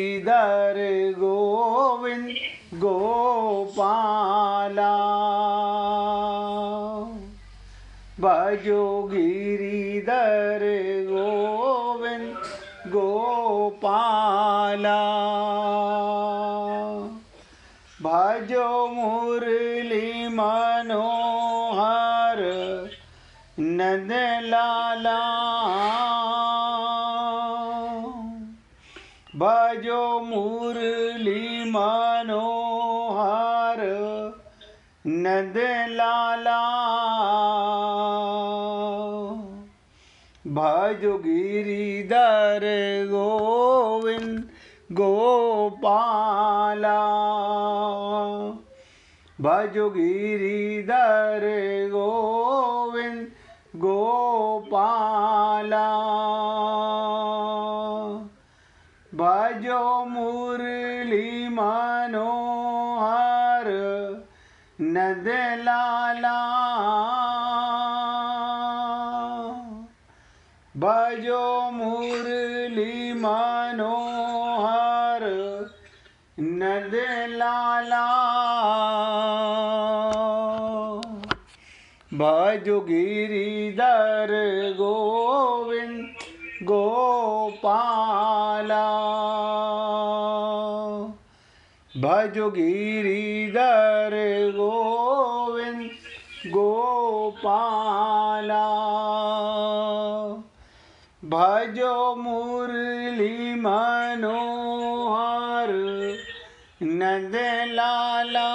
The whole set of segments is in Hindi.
श्रीधर गोविंद गोपाला भजो गिरिधर गोविंद गोपाला भजो मुरली मनोहर नंद लाला भजो मुरली मनोहर नंद लाला भजो गिरिधर गोविंद गोपाला भजो गिरिधर गोविंद गोपाला भजो मुरली मनोहर नंद लाला भजो मुरली मनोहर नंद लाला भजो गिरिधर गोविंद गोपाला भजो गिरिधर गोविंद गोपाला भजो मुरली मनोहर नंद लाला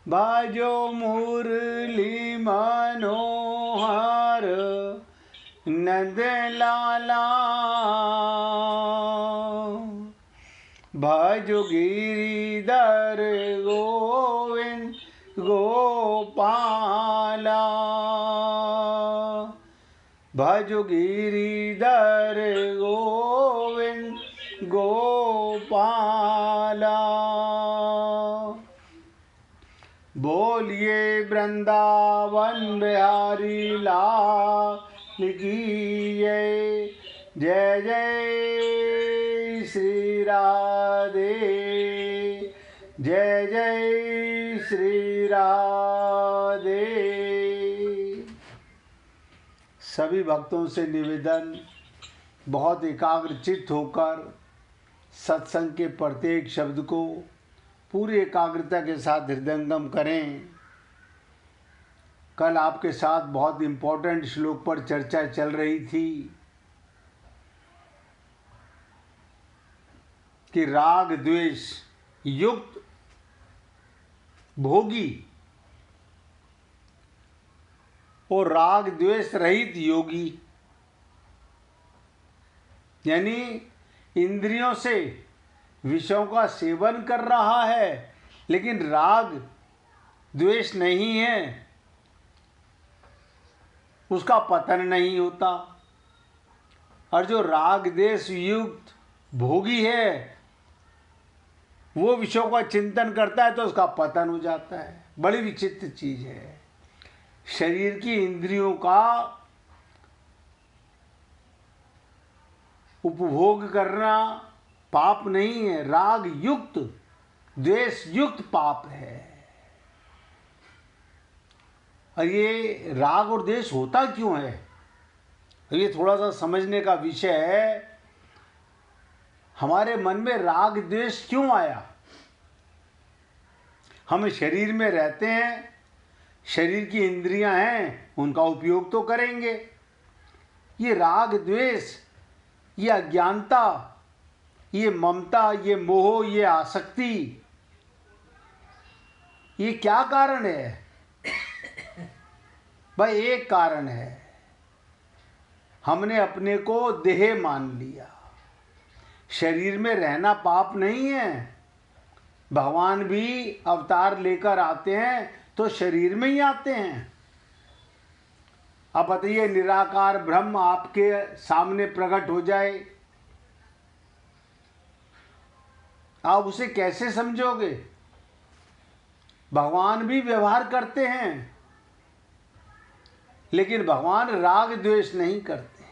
भजो मुरली मनोहर नंद लाला भजो गिरिधर गोविंद गोपाला भजो गिरिधर गोविंद गोपाला बोलिए वृंदावन बिहारी लाल की जय जय श्री राधे जय जय श्री राधे। सभी भक्तों से निवेदन, बहुत एकाग्रचित्त होकर सत्संग के प्रत्येक शब्द को पूरी एकाग्रता के साथ हृदयंगम करें। कल आपके साथ बहुत इम्पोर्टेंट श्लोक पर चर्चा चल रही थी कि राग द्वेष युक्त भोगी और राग द्वेष रहित योगी, यानी इंद्रियों से विषयों का सेवन कर रहा है लेकिन राग द्वेष नहीं है, उसका पतन नहीं होता। और जो राग द्वेष युक्त भोगी है वो विषयों का चिंतन करता है तो उसका पतन हो जाता है। बड़ी विचित्र चीज है। शरीर की इंद्रियों का उपभोग करना पाप नहीं है, राग युक्त द्वेष युक्त पाप है। और ये राग और द्वेष होता क्यों है, ये थोड़ा सा समझने का विषय है। हमारे मन में राग द्वेष क्यों आया? हम शरीर में रहते हैं, शरीर की इंद्रियां हैं, उनका उपयोग तो करेंगे। ये राग द्वेष, ये अज्ञानता, ये ममता, ये मोह, ये आसक्ति, ये क्या कारण है? भाई एक कारण है, हमने अपने को देह मान लिया। शरीर में रहना पाप नहीं है। भगवान भी अवतार लेकर आते हैं तो शरीर में ही आते हैं। अब बताइए, निराकार ब्रह्म आपके सामने प्रकट हो जाए, आप उसे कैसे समझोगे? भगवान भी व्यवहार करते हैं लेकिन भगवान राग द्वेष नहीं करते।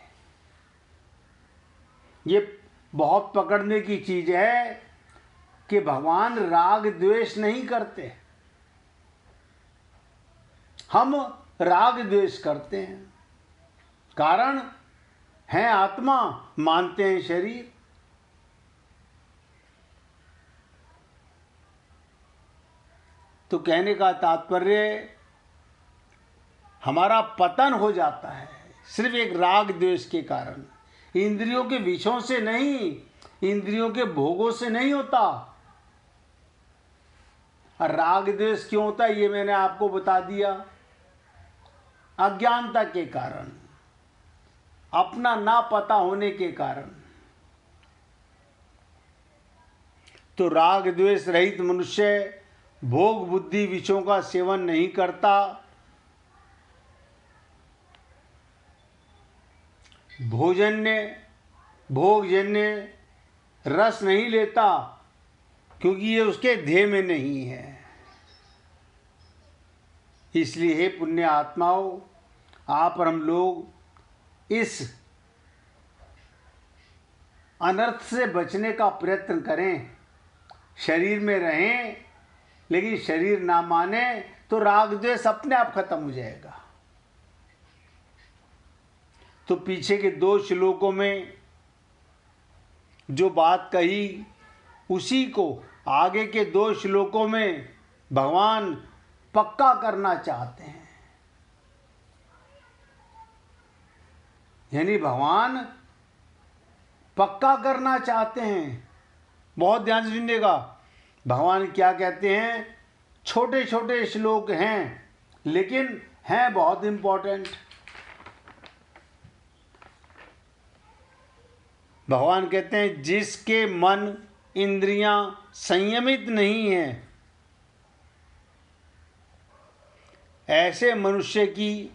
ये बहुत पकड़ने की चीज है कि भगवान राग द्वेष नहीं करते, हम राग द्वेष करते हैं। कारण है आत्मा, मानते हैं शरीर। तो कहने का तात्पर्य हमारा पतन हो जाता है सिर्फ एक राग द्वेष के कारण, इंद्रियों के विषयों से नहीं, इंद्रियों के भोगों से नहीं होता। और राग द्वेष क्यों होता है ये मैंने आपको बता दिया, अज्ञानता के कारण, अपना ना पता होने के कारण। तो राग द्वेष रहित मनुष्य भोग बुद्धि विषयों का सेवन नहीं करता, भोगजन्य रस नहीं लेता, क्योंकि ये उसके ध्येय में नहीं है। इसलिए हे पुण्य आत्माओं, आप और हम लोग इस अनर्थ से बचने का प्रयत्न करें। शरीर में रहें, लेकिन शरीर ना माने तो राग द्वेष अपने आप खत्म हो जाएगा। तो पीछे के 2 श्लोकों में जो बात कही, उसी को आगे के 2 श्लोकों में भगवान पक्का करना चाहते हैं। यानी भगवान पक्का करना चाहते हैं। बहुत ध्यान से सुनिएगा, भगवान क्या कहते हैं। छोटे छोटे श्लोक हैं, लेकिन हैं बहुत इंपॉर्टेंट। भगवान कहते हैं, जिसके मन इंद्रियां संयमित नहीं हैं, ऐसे मनुष्य की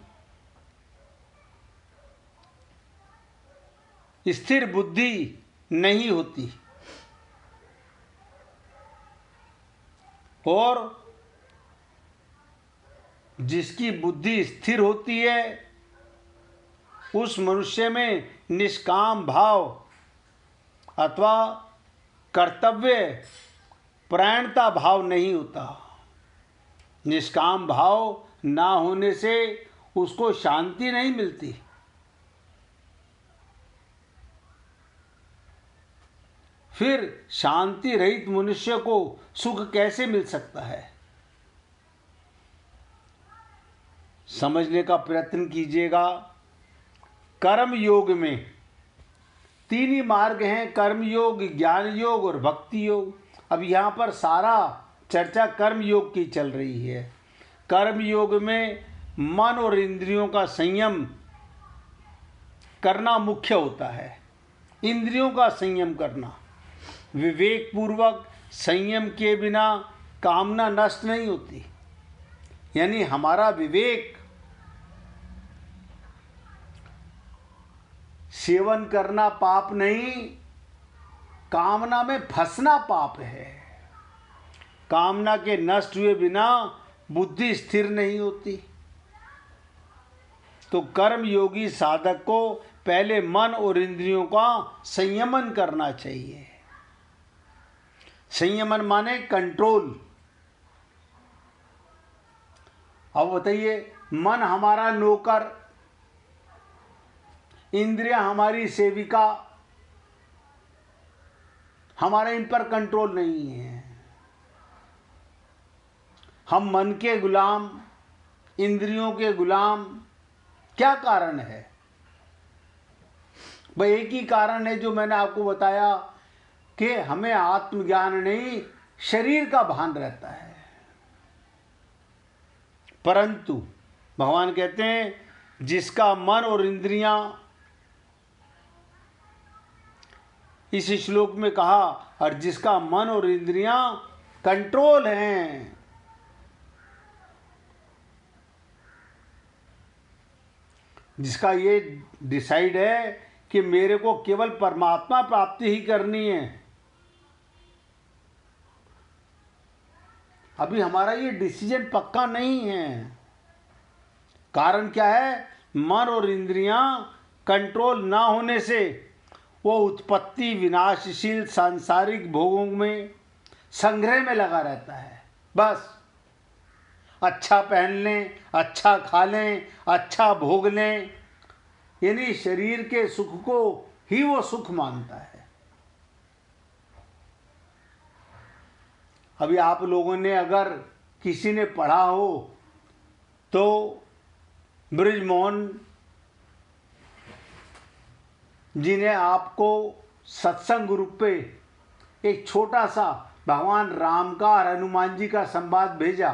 स्थिर बुद्धि नहीं होती। और जिसकी बुद्धि स्थिर होती है, उस मनुष्य में निष्काम भाव अथवा कर्तव्य परायणता भाव नहीं होता। निष्काम भाव ना होने से उसको शांति नहीं मिलती। फिर शांति रहित मनुष्य को सुख कैसे मिल सकता है? समझने का प्रयत्न कीजिएगा। कर्म योग में 3 ही मार्ग हैं, कर्म योग, ज्ञान योग और भक्ति योग। अब यहाँ पर सारा चर्चा कर्म योग की चल रही है। कर्म योग में मन और इंद्रियों का संयम करना मुख्य होता है। इंद्रियों का संयम करना, विवेक पूर्वक संयम के बिना कामना नष्ट नहीं होती। यानी हमारा विवेक, सेवन करना पाप नहीं, कामना में फंसना पाप है। कामना के नष्ट हुए बिना बुद्धि स्थिर नहीं होती। तो कर्म योगी साधक को पहले मन और इंद्रियों का संयमन करना चाहिए। संयमन माने कंट्रोल। अब बताइए, मन हमारा नौकर, इंद्रियां हमारी सेविका, हमारा इन पर कंट्रोल नहीं है। हम मन के गुलाम, इंद्रियों के गुलाम। क्या कारण है? भाई एक ही कारण है जो मैंने आपको बताया कि हमें आत्मज्ञान नहीं, शरीर का भान रहता है। परंतु भगवान कहते हैं, जिसका मन और इंद्रियां, इस श्लोक में कहा, और जिसका मन और इंद्रियां कंट्रोल हैं, जिसका ये डिसाइड है कि मेरे को केवल परमात्मा प्राप्ति ही करनी है। अभी हमारा ये डिसीजन पक्का नहीं है। कारण क्या है? मन और इंद्रियां कंट्रोल ना होने से वो उत्पत्ति विनाशशील सांसारिक भोगों में संग्रह में लगा रहता है। बस अच्छा पहन लें, अच्छा खा लें, अच्छा भोग लें, यानी शरीर के सुख को ही वो सुख मानता है। अभी आप लोगों ने अगर किसी ने पढ़ा हो तो ब्रिजमोहन जी ने आपको सत्संग ग्रुप पे एक छोटा सा भगवान राम का और हनुमान जी का संवाद भेजा।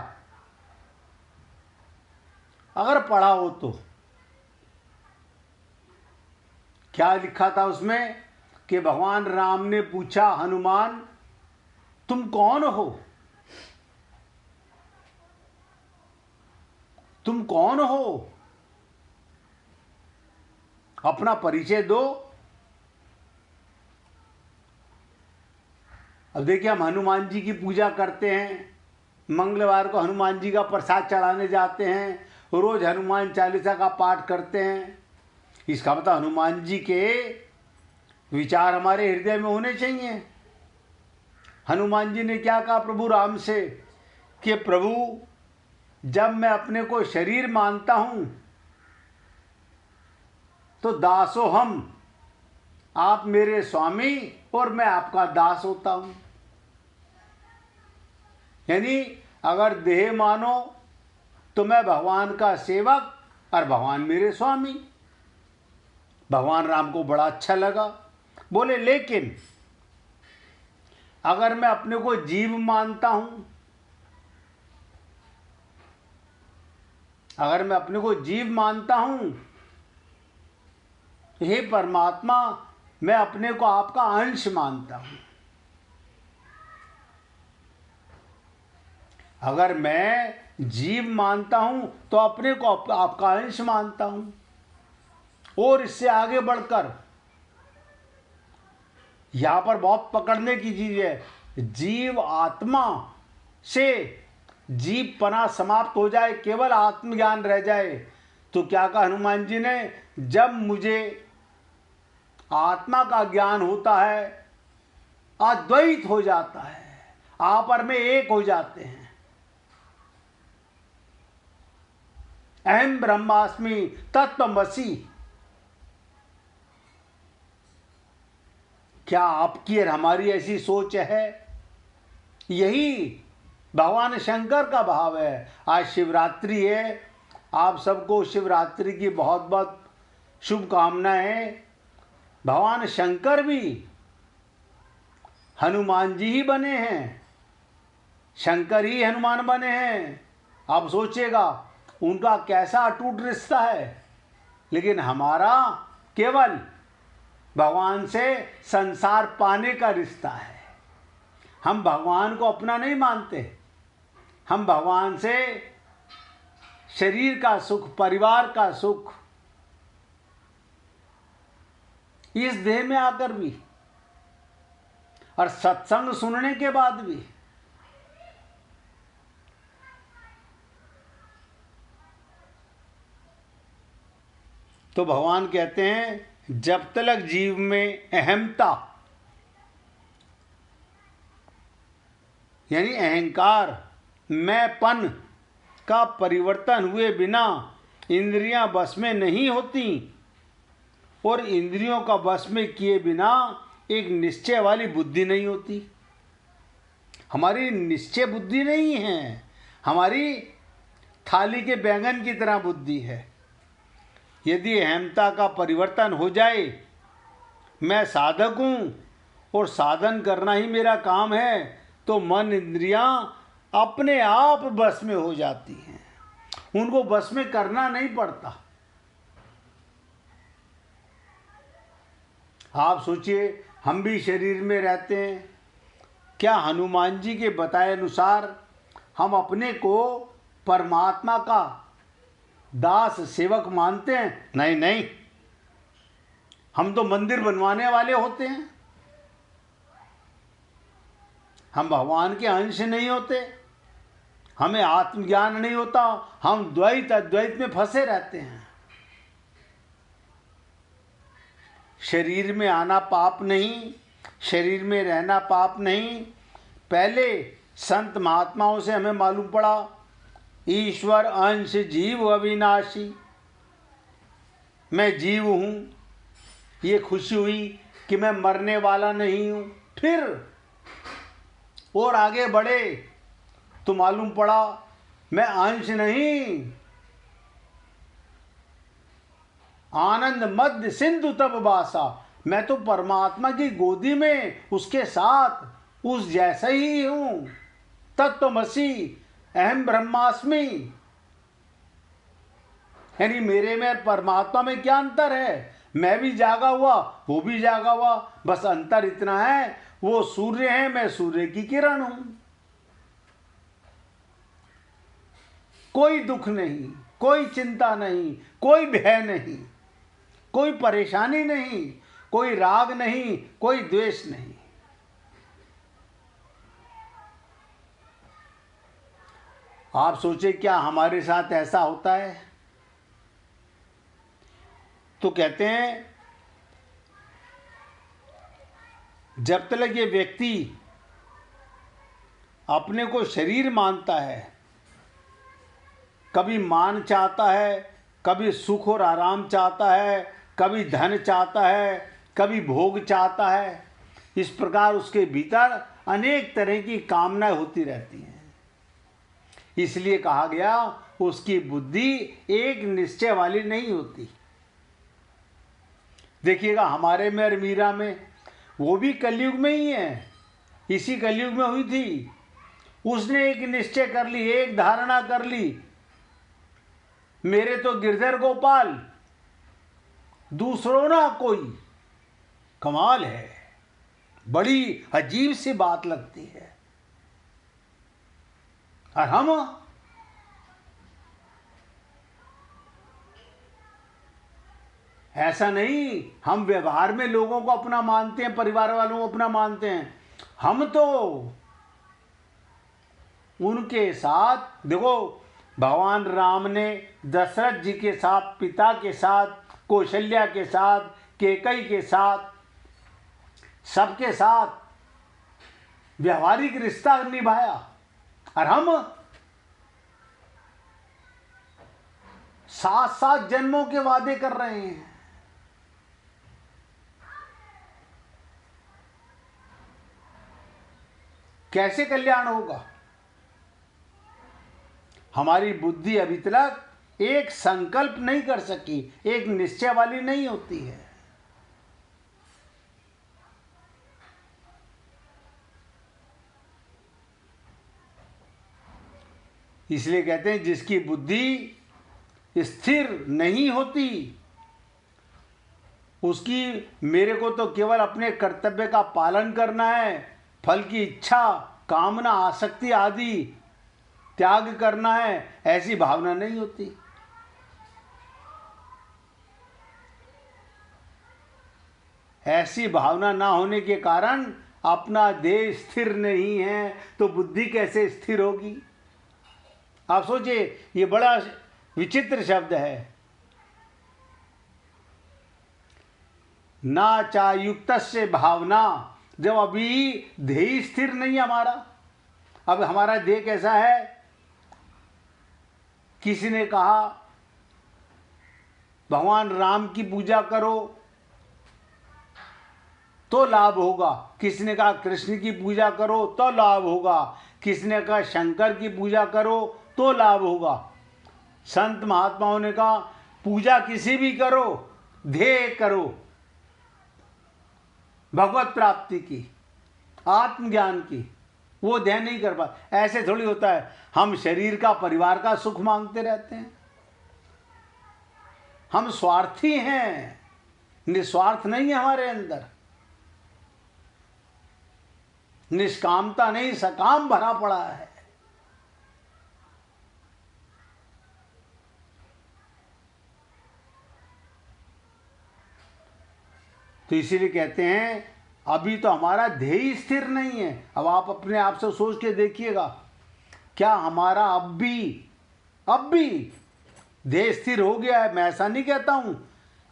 अगर पढ़ा हो तो क्या लिखा था उसमें कि भगवान राम ने पूछा, हनुमान तुम कौन हो? तुम कौन हो? अपना परिचय दो। अब देखिए, हम हनुमान जी की पूजा करते हैं, मंगलवार को हनुमान जी का प्रसाद चढ़ाने जाते हैं, रोज हनुमान चालीसा का पाठ करते हैं। इसका मतलब हनुमान जी के विचार हमारे हृदय में होने चाहिए। हनुमान जी ने क्या कहा प्रभु राम से कि प्रभु, जब मैं अपने को शरीर मानता हूं तो दासो हम, आप मेरे स्वामी और मैं आपका दास होता हूं। यानी अगर देह मानो तो मैं भगवान का सेवक और भगवान मेरे स्वामी। भगवान राम को बड़ा अच्छा लगा, बोले लेकिन अगर मैं अपने को जीव मानता हूं, अगर मैं अपने को जीव मानता हूं, हे परमात्मा, मैं अपने को आपका अंश मानता हूं। अगर मैं जीव मानता हूं तो अपने को आपका अंश मानता हूं। और इससे आगे बढ़कर यहां पर बहुत पकड़ने की चीज है। जीव आत्मा से जीव पना समाप्त हो जाए, केवल आत्मज्ञान रह जाए, तो क्या कहा हनुमान जी ने, जब मुझे आत्मा का ज्ञान होता है, अद्वैत हो जाता है, आप और में एक हो जाते हैं। अहम ब्रह्मास्मि तत्त्वमसि। क्या आपकी और हमारी ऐसी सोच है? यही भगवान शंकर का भाव है। आज शिवरात्रि है, आप सबको शिवरात्रि की बहुत बहुत शुभकामनाएं। भगवान शंकर भी हनुमान जी ही बने हैं, शंकर ही हनुमान बने हैं। आप सोचिएगा उनका कैसा अटूट रिश्ता है, लेकिन हमारा केवल भगवान से संसार पाने का रिश्ता है। हम भगवान को अपना नहीं मानते, हम भगवान से शरीर का सुख, परिवार का सुख, इस देह में आकर भी और सत्संग सुनने के बाद भी। तो भगवान कहते हैं जब तक जीव में अहमता यानी अहंकार, मैंपन का परिवर्तन हुए बिना इंद्रियां बस में नहीं होती, और इंद्रियों का वश में किए बिना एक निश्चय वाली बुद्धि नहीं होती। हमारी निश्चय बुद्धि नहीं है, हमारी थाली के बैंगन की तरह बुद्धि है। यदि अहमता का परिवर्तन हो जाए, मैं साधक हूँ और साधन करना ही मेरा काम है, तो मन इंद्रियां अपने आप बस में हो जाती हैं, उनको बस में करना नहीं पड़ता। आप सोचिए, हम भी शरीर में रहते हैं, क्या हनुमान जी के बताए अनुसार हम अपने को परमात्मा का दास सेवक मानते हैं? नहीं नहीं, हम तो मंदिर बनवाने वाले होते हैं, हम भगवान के अंश नहीं होते, हमें आत्मज्ञान नहीं होता, हम द्वैत अद्वैत में फंसे रहते हैं। शरीर में आना पाप नहीं, शरीर में रहना पाप नहीं। पहले संत महात्माओं से हमें मालूम पड़ा ईश्वर अंश जीव अविनाशी, मैं जीव हूँ, ये खुशी हुई कि मैं मरने वाला नहीं हूँ। फिर और आगे बढ़े तो मालूम पड़ा मैं अंश नहीं, आनंद मध्य सिंधु तब बासा, मैं तो परमात्मा की गोदी में उसके साथ उस जैसा ही हूँ। तत्त्वमसि अहम ब्रह्मास्मि, यानी मेरे में परमात्मा में क्या अंतर है? मैं भी जागा हुआ, वो भी जागा हुआ, बस अंतर इतना है वो सूर्य है, मैं सूर्य की किरण हूं। कोई दुख नहीं, कोई चिंता नहीं, कोई भय नहीं, कोई परेशानी नहीं, कोई राग नहीं, कोई द्वेष नहीं। आप सोचे क्या हमारे साथ ऐसा होता है? तो कहते हैं जब तक ये व्यक्ति अपने को शरीर मानता है, कभी मान चाहता है, कभी सुख और आराम चाहता है, कभी धन चाहता है, कभी भोग चाहता है, इस प्रकार उसके भीतर अनेक तरह की कामनाएं होती रहती हैं। इसलिए कहा गया उसकी बुद्धि एक निश्चय वाली नहीं होती। देखिएगा हमारे में और मीरा में, वो भी कलयुग में ही है, इसी कलयुग में हुई थी। उसने एक निश्चय कर ली, एक धारणा कर ली, मेरे तो गिरधर गोपाल, दूसरों ना कोई। कमाल है, बड़ी अजीब सी बात लगती है। और हम ऐसा नहीं, हम व्यवहार में लोगों को अपना मानते हैं, परिवार वालों को अपना मानते हैं। हम तो उनके साथ, देखो भगवान राम ने दशरथ जी के साथ, पिता के साथ, कौशल्या के साथ, कैकेयी के साथ, सबके साथ व्यवहारिक रिश्ता निभाया। और हम 7-7 जन्मों के वादे कर रहे हैं। कैसे कल्याण होगा? हमारी बुद्धि अभी तक एक संकल्प नहीं कर सकी, एक निश्चय वाली नहीं होती है। इसलिए कहते हैं जिसकी बुद्धि स्थिर नहीं होती, उसकी मेरे को तो केवल अपने कर्तव्य का पालन करना है, फल की इच्छा, कामना, आसक्ति आदि त्याग करना है, ऐसी भावना नहीं होती। ऐसी भावना ना होने के कारण अपना देह स्थिर नहीं है, तो बुद्धि कैसे स्थिर होगी? आप सोचिए, ये बड़ा विचित्र शब्द है। ना चायुक्त से भावना, जब अभी देह स्थिर नहीं हमारा। अब हमारा देह कैसा है? किसी ने कहा भगवान राम की पूजा करो तो लाभ होगा, किसी ने कहा कृष्ण की पूजा करो तो लाभ होगा, किसी ने कहा शंकर की पूजा करो तो लाभ होगा। संत महात्माओं ने कहा पूजा किसी भी करो, ध्येय करो भगवत प्राप्ति की, आत्मज्ञान की। वो ध्यान नहीं कर पाते। ऐसे थोड़ी होता है, हम शरीर का, परिवार का सुख मांगते रहते हैं। हम स्वार्थी हैं, निस्वार्थ नहीं है हमारे अंदर, निष्कामता नहीं, सकाम भरा पड़ा है। तो इसीलिए कहते हैं अभी तो हमारा ध्येय स्थिर नहीं है। अब आप अपने आप से सोच के देखिएगा, क्या हमारा अब भी ध्येय स्थिर हो गया है? मैं ऐसा नहीं कहता हूं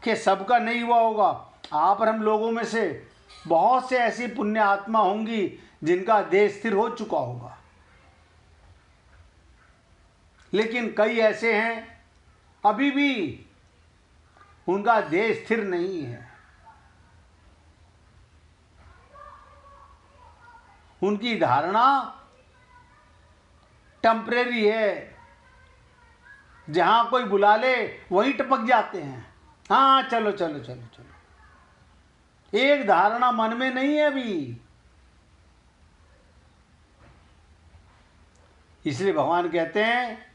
कि सबका नहीं हुआ होगा। आप और हम लोगों में से बहुत से ऐसी पुण्य आत्मा होंगी जिनका देह स्थिर हो चुका होगा, लेकिन कई ऐसे हैं अभी भी उनका देह स्थिर नहीं है। उनकी धारणा टेम्परेरी है, जहां कोई बुला ले वहीं टपक जाते हैं। हाँ चलो चलो चलो चलो, एक धारणा मन में नहीं है अभी। इसलिए भगवान कहते हैं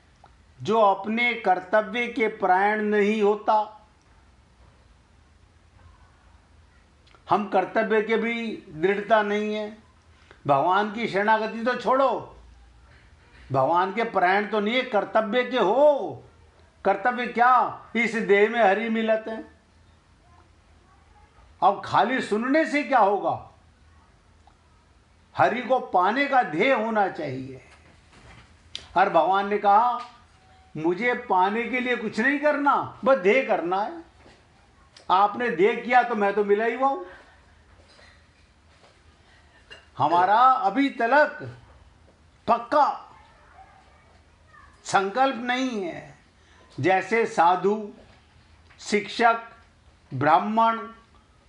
जो अपने कर्तव्य के परायण नहीं होता, हम कर्तव्य के भी दृढ़ता नहीं है। भगवान की शरणागति तो छोड़ो, भगवान के परायण तो नहीं है, कर्तव्य के हो। कर्तव्य क्या, इस देह में हरि मिलत है। अब खाली सुनने से क्या होगा, हरि को पाने का ध्येय होना चाहिए। और भगवान ने कहा मुझे पाने के लिए कुछ नहीं करना, बस ध्येय करना है। आपने ध्येय किया तो मैं तो मिला ही हुआ हूं। हमारा अभी तक पक्का संकल्प नहीं है। जैसे साधु, शिक्षक, ब्राह्मण,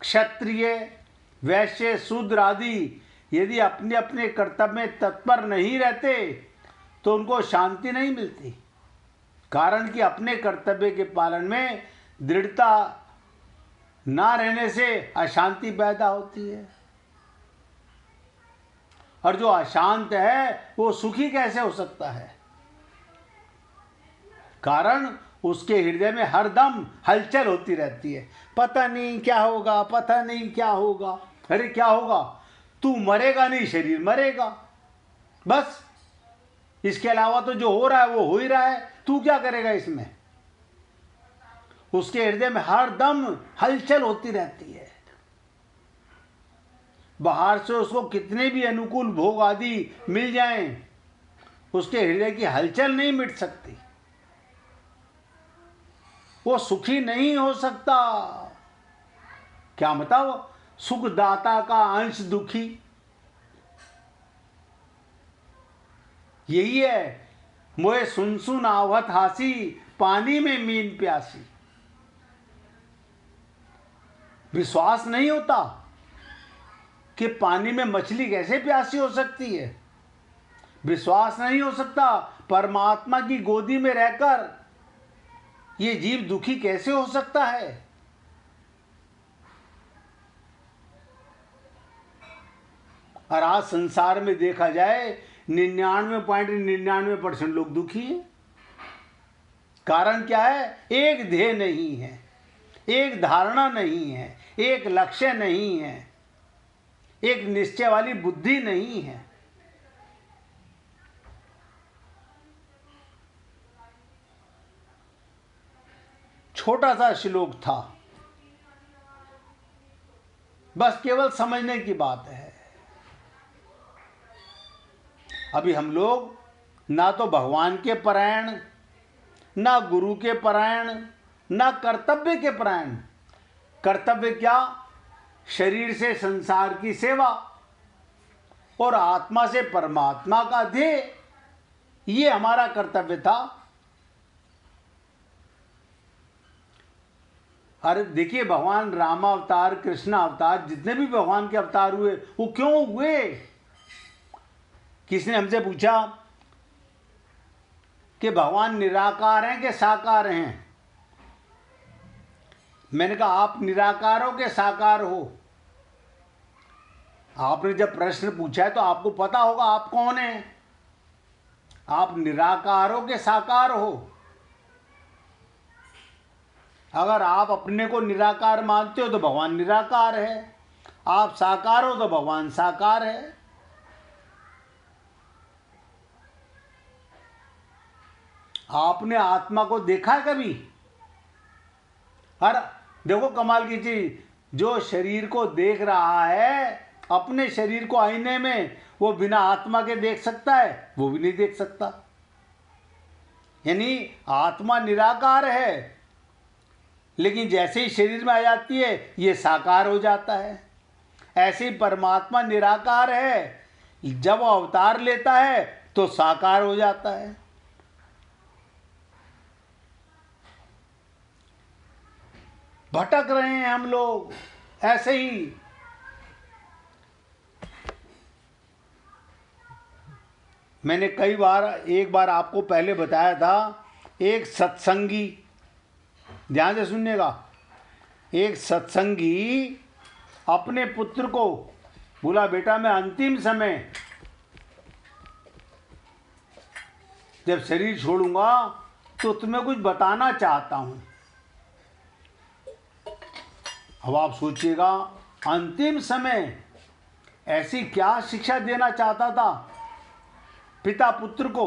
क्षत्रिय, वैश्य, शूद्र आदि यदि अपने अपने कर्तव्य में तत्पर नहीं रहते तो उनको शांति नहीं मिलती। कारण कि अपने कर्तव्य के पालन में दृढ़ता ना रहने से अशांति पैदा होती है, और जो अशांत है वो सुखी कैसे हो सकता है। कारण उसके हृदय में हरदम हलचल होती रहती है, पता नहीं क्या होगा, पता नहीं क्या होगा। अरे क्या होगा, तू मरेगा नहीं, शरीर मरेगा, बस। इसके अलावा तो जो हो रहा है वो हो ही रहा है, तू क्या करेगा इसमें। उसके हृदय में हरदम हलचल होती रहती है। बाहर से उसको कितने भी अनुकूल भोग आदि मिल जाएं, उसके हृदय की हलचल नहीं मिट सकती, वो सुखी नहीं हो सकता। क्या मतलब, सुखदाता का अंश दुखी, यही है। मोए सुन सुन आवत हासी, पानी में मीन प्यासी। विश्वास नहीं होता कि पानी में मछली कैसे प्यासी हो सकती है। विश्वास नहीं हो सकता परमात्मा की गोदी में रहकर ये जीव दुखी कैसे हो सकता है। और आज संसार में देखा जाए 99.99% लोग दुखी हैं। कारण क्या है, एक ध्येय नहीं है, एक धारणा नहीं है, एक लक्ष्य नहीं है, एक निश्चय वाली बुद्धि नहीं है। छोटा सा श्लोक था, बस केवल समझने की बात है। अभी हम लोग ना तो भगवान के परायण, ना गुरु के परायण, ना कर्तव्य के परायण। कर्तव्य क्या, शरीर से संसार की सेवा और आत्मा से परमात्मा का ध्येय, ये हमारा कर्तव्य था। अरे देखिए, भगवान राम अवतार, कृष्ण अवतार, जितने भी भगवान के अवतार हुए वो क्यों हुए। किसने हमसे पूछा कि भगवान निराकार हैं कि साकार हैं। मैंने कहा आप निराकार हो कि साकार हो। आपने जब प्रश्न पूछा है तो आपको पता होगा आप कौन हैं। आप निराकार हो कि साकार हो। अगर आप अपने को निराकार मानते हो तो भगवान निराकार है, आप साकार हो तो भगवान साकार है। आपने आत्मा को देखा है कभी? और देखो कमाल की चीज, जो शरीर को देख रहा है अपने शरीर को आईने में, वो बिना आत्मा के देख सकता है? वो भी नहीं देख सकता। यानी आत्मा निराकार है, लेकिन जैसे ही शरीर में आ जाती है ये साकार हो जाता है। ऐसे ही परमात्मा निराकार है, जब वो अवतार लेता है तो साकार हो जाता है। भटक रहे हैं हम लोग ऐसे ही। मैंने कई बार, एक बार आपको पहले बताया था, एक सत्संगी, ध्यान से सुनिएगा, एक सत्संगी अपने पुत्र को बोला, बेटा मैं अंतिम समय जब शरीर छोड़ूंगा तो तुम्हें कुछ बताना चाहता हूं। अब आप सोचिएगा, अंतिम समय ऐसी क्या शिक्षा देना चाहता था पिता पुत्र को?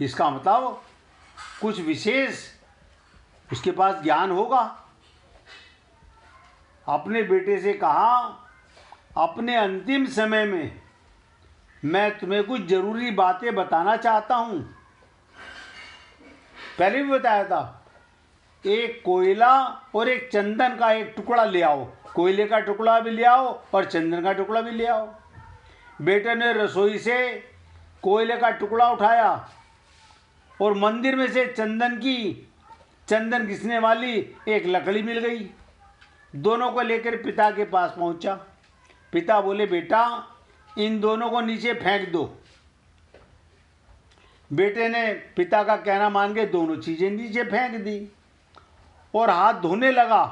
इसका मतलब कुछ विशेष उसके पास ज्ञान होगा। अपने बेटे से कहा, अपने अंतिम समय में मैं तुम्हें कुछ जरूरी बातें बताना चाहता हूं। पहले भी बताया था, एक कोयला और एक चंदन का एक टुकड़ा ले आओ, कोयले का टुकड़ा भी ले आओ और चंदन का टुकड़ा भी ले आओ। बेटे ने रसोई से कोयले का टुकड़ा उठाया और मंदिर में से चंदन घिसने वाली एक लकड़ी मिल गई। दोनों को लेकर पिता के पास पहुंचा। पिता बोले, बेटा इन दोनों को नीचे फेंक दो। बेटे ने पिता का कहना मान के दोनों चीजें नीचे फेंक दी और हाथ धोने लगा।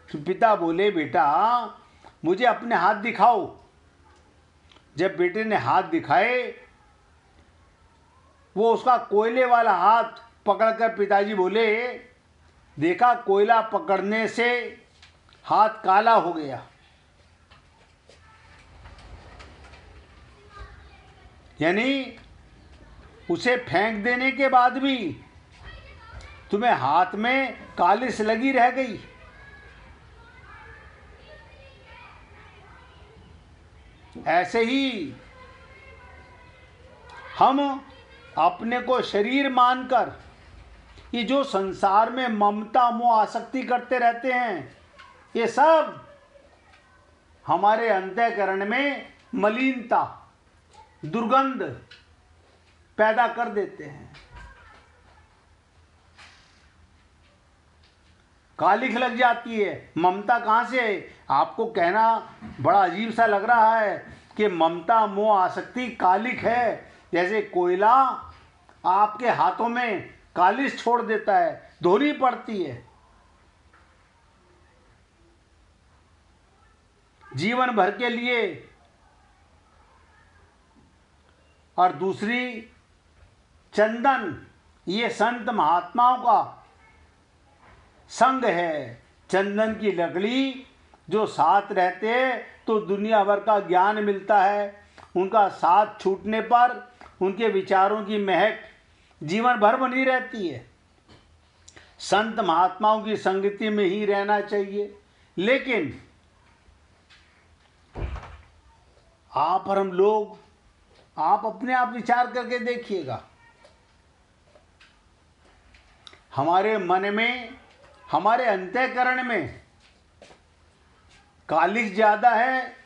तो पिता बोले, बेटा मुझे अपने हाथ दिखाओ। जब बेटे ने हाथ दिखाए, वो उसका कोयले वाला हाथ पकड़कर पिताजी बोले, देखा कोयला पकड़ने से हाथ काला हो गया। यानी उसे फेंक देने के बाद भी तुम्हें हाथ में कालिस लगी रह गई। ऐसे ही हम अपने को शरीर मानकर ये जो संसार में ममता मोह आसक्ति करते रहते हैं, ये सब हमारे अंतःकरण में मलिनता, दुर्गंध पैदा कर देते हैं। कालिख लग जाती है। ममता कहाँ से है? आपको कहना बड़ा अजीब सा लग रहा है कि ममता मोह आसक्ति कालिख है। जैसे कोयला आपके हाथों में कालिश छोड़ देता है, धोनी पड़ती है, जीवन भर के लिए। और दूसरी चंदन, ये संत महात्माओं का संग है। चंदन की लकड़ी जो साथ रहते हैं तो दुनिया भर का ज्ञान मिलता है। उनका साथ छूटने पर उनके विचारों की महक जीवन भर बनी रहती है। संत महात्माओं की संगति में ही रहना चाहिए। लेकिन आप और हम लोग, आप अपने आप विचार करके देखिएगा, हमारे मन में, हमारे अंतःकरण में कालिख ज्यादा है,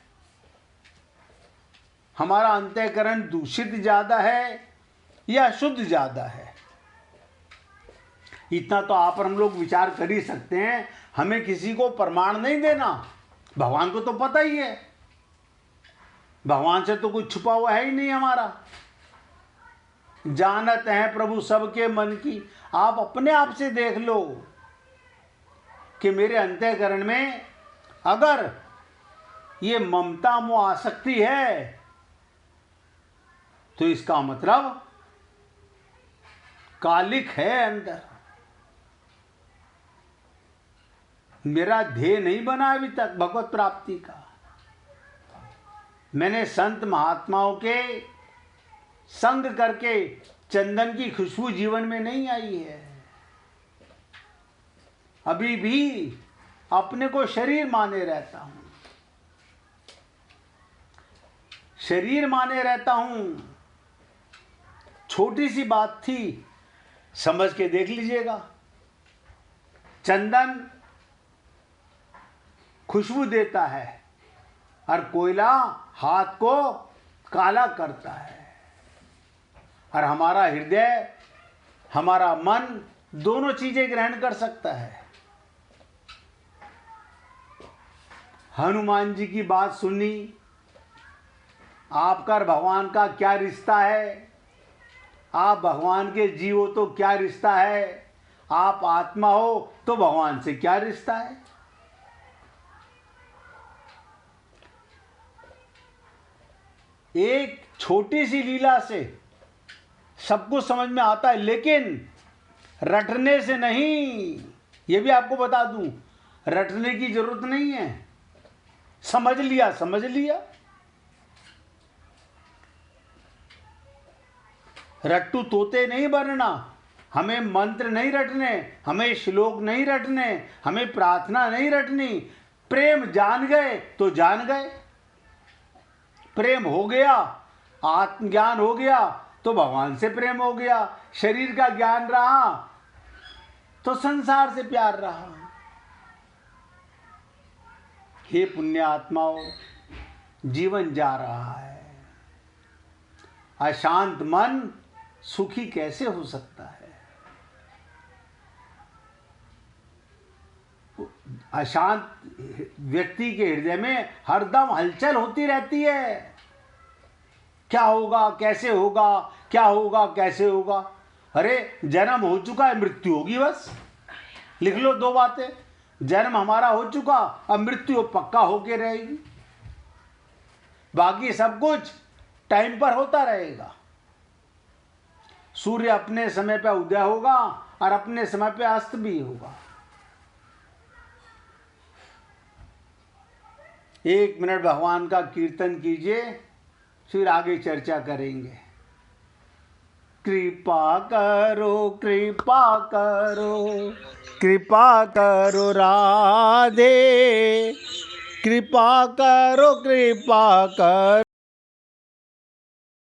हमारा अंतःकरण दूषित ज्यादा है या शुद्ध ज्यादा है? इतना तो आप और हम लोग विचार कर ही सकते हैं। हमें किसी को प्रमाण नहीं देना, भगवान को तो पता ही है। भगवान से तो कुछ छुपा हुआ है ही नहीं हमारा। जानत है प्रभु सबके मन की। आप अपने आप से देख लो कि मेरे अंतःकरण में अगर ये ममता मोह आसक्ति है तो इसका मतलब कालिख है अंदर। मेरा ध्येय नहीं बना अभी तक भगवत प्राप्ति का। मैंने संत महात्माओं के संग करके चंदन की खुशबू जीवन में नहीं आई है। अभी भी अपने को शरीर माने रहता हूं, शरीर माने रहता हूं। छोटी सी बात थी, समझ के देख लीजिएगा। चंदन खुशबू देता है और कोयला हाथ को काला करता है। और हमारा हृदय, हमारा मन दोनों चीजें ग्रहण कर सकता है। हनुमान जी की बात सुनी, आपका और भगवान का क्या रिश्ता है? आप भगवान के जीव हो तो क्या रिश्ता है? आप आत्मा हो तो भगवान से क्या रिश्ता है? एक छोटी सी लीला से सब कुछ समझ में आता है, लेकिन रटने से नहीं। ये भी आपको बता दूं, रटने की जरूरत नहीं है। समझ लिया, समझ लिया। रट्टू तोते नहीं बनना। हमें मंत्र नहीं रटने, हमें श्लोक नहीं रटने, हमें प्रार्थना नहीं रटनी। प्रेम जान गए तो जान गए। प्रेम हो गया, आत्मज्ञान हो गया तो भगवान से प्रेम हो गया। शरीर का ज्ञान रहा तो संसार से प्यार रहा। हे पुण्य आत्माओं, जीवन जा रहा है। अशांत मन सुखी कैसे हो सकता है? अशांत व्यक्ति के हृदय में हरदम हलचल होती रहती है। क्या होगा, कैसे होगा, क्या होगा, कैसे होगा। अरे जन्म हो चुका है, मृत्यु होगी बस। लिख लो 2 बातें। जन्म हमारा हो चुका, अब मृत्यु पक्का होके रहेगी। बाकी सब कुछ टाइम पर होता रहेगा। सूर्य अपने समय पर उदय होगा और अपने समय पर अस्त भी होगा। 1 मिनट भगवान का कीर्तन कीजिए, फिर आगे चर्चा करेंगे। कृपा करो, कृपा करो, कृपा करो राधे, कृपा करो, कृपा करो।